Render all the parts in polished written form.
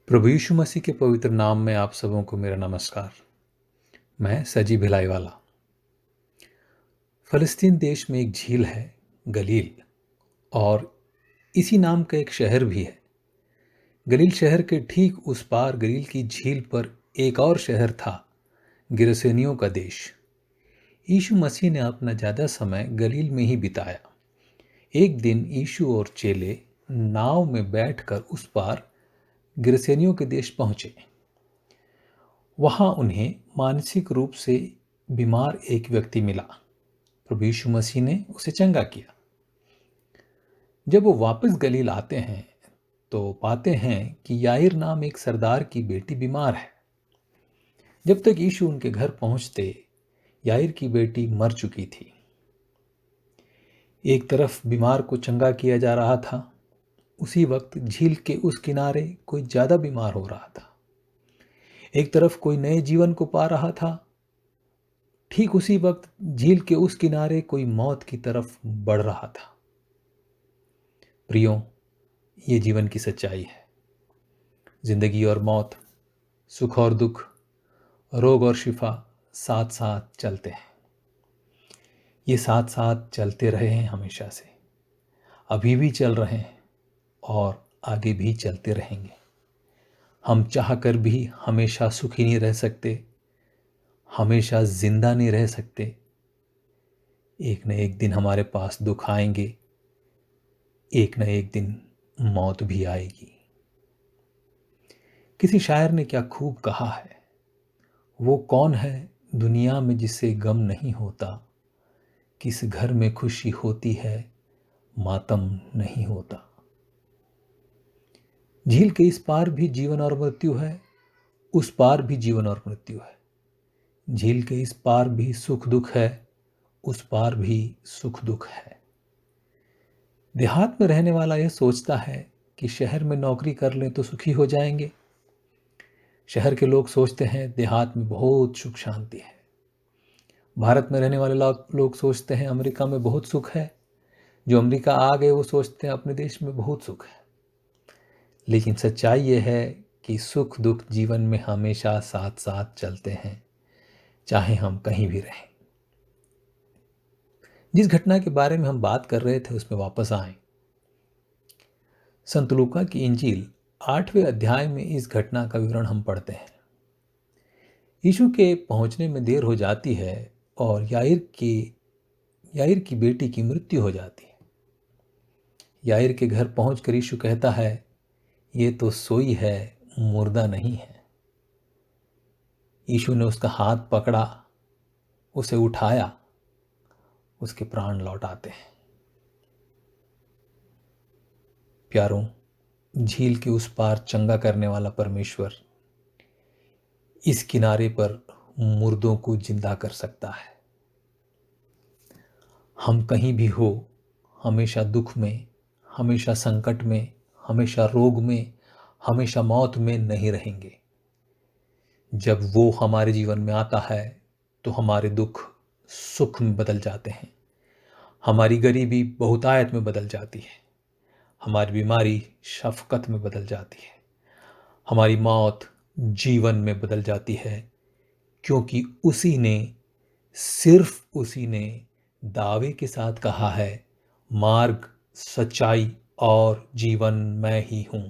प्रभु यीशु मसीह के पवित्र नाम में आप सबों को मेरा नमस्कार। मैं सजी भिलाईवाला। फ़लस्तीन देश में एक झील है, गलील, और इसी नाम का एक शहर भी है। गलील शहर के ठीक उस पार गलील की झील पर एक और शहर था, गिरसेनियों का देश। यीशु मसीह ने अपना ज़्यादा समय गलील में ही बिताया। एक दिन यीशु और चेले नाव में बैठकर उस पार गिरसेनियों के देश पहुंचे। वहां उन्हें मानसिक रूप से बीमार एक व्यक्ति मिला। प्रभु यीशु मसीह ने उसे चंगा किया। जब वो वापस गलील आते हैं तो पाते हैं कि याईर नाम एक सरदार की बेटी बीमार है। जब तक यीशु उनके घर पहुंचते, याईर की बेटी मर चुकी थी। एक तरफ बीमार को चंगा किया जा रहा था, उसी वक्त झील के उस किनारे कोई ज्यादा बीमार हो रहा था। एक तरफ कोई नए जीवन को पा रहा था, ठीक उसी वक्त झील के उस किनारे कोई मौत की तरफ बढ़ रहा था। प्रियो, ये जीवन की सच्चाई है। जिंदगी और मौत, सुख और दुख, रोग और शिफा साथ साथ चलते हैं। ये साथ साथ चलते रहे हैं हमेशा से, अभी भी चल रहे हैं और आगे भी चलते रहेंगे। हम चाहकर भी हमेशा सुखी नहीं रह सकते, हमेशा जिंदा नहीं रह सकते। एक न एक दिन हमारे पास दुख आएंगे, एक न एक दिन मौत भी आएगी। किसी शायर ने क्या खूब कहा है, वो कौन है दुनिया में जिसे गम नहीं होता, किस घर में खुशी होती है मातम नहीं होता। झील के इस पार भी जीवन और मृत्यु है, उस पार भी जीवन और मृत्यु है। झील के इस पार भी सुख दुख है, उस पार भी सुख दुख है। देहात में रहने वाला यह सोचता है कि शहर में नौकरी कर लें तो सुखी हो जाएंगे। शहर के लोग सोचते हैं देहात में बहुत सुख शांति है। भारत में रहने वाले लोग सोचते हैं अमेरिका में बहुत सुख है। जो अमेरिका आ गए वो सोचते हैं अपने देश में बहुत सुख है। लेकिन सच्चाई ये है कि सुख दुख जीवन में हमेशा साथ साथ चलते हैं, चाहे हम कहीं भी रहें। जिस घटना के बारे में हम बात कर रहे थे उसमें वापस आए। संत लूका की इंजील 8वें अध्याय में इस घटना का विवरण हम पढ़ते हैं। यीशु के पहुंचने में देर हो जाती है और याईर की बेटी की मृत्यु हो जाती है। याईर के घर पहुंचकर यीशु कहता है, ये तो सोई है, मुर्दा नहीं है। यीशु ने उसका हाथ पकड़ा, उसे उठाया, उसके प्राण लौट आते हैं। प्यारों, झील के उस पार चंगा करने वाला परमेश्वर इस किनारे पर मुर्दों को जिंदा कर सकता है। हम कहीं भी हो, हमेशा दुख में, हमेशा संकट में, हमेशा रोग में, हमेशा मौत में नहीं रहेंगे। जब वो हमारे जीवन में आता है तो हमारे दुख सुख में बदल जाते हैं, हमारी गरीबी बहुतायत में बदल जाती है, हमारी बीमारी शफकत में बदल जाती है, हमारी मौत जीवन में बदल जाती है, क्योंकि सिर्फ उसी ने दावे के साथ कहा है, मार्ग, सच्चाई और जीवन मैं ही हूं।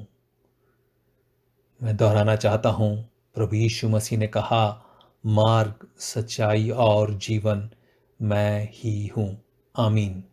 मैं दोहराना चाहता हूं, प्रभु यीशु मसीह ने कहा, मार्ग, सच्चाई और जीवन मैं ही हूं। आमीन।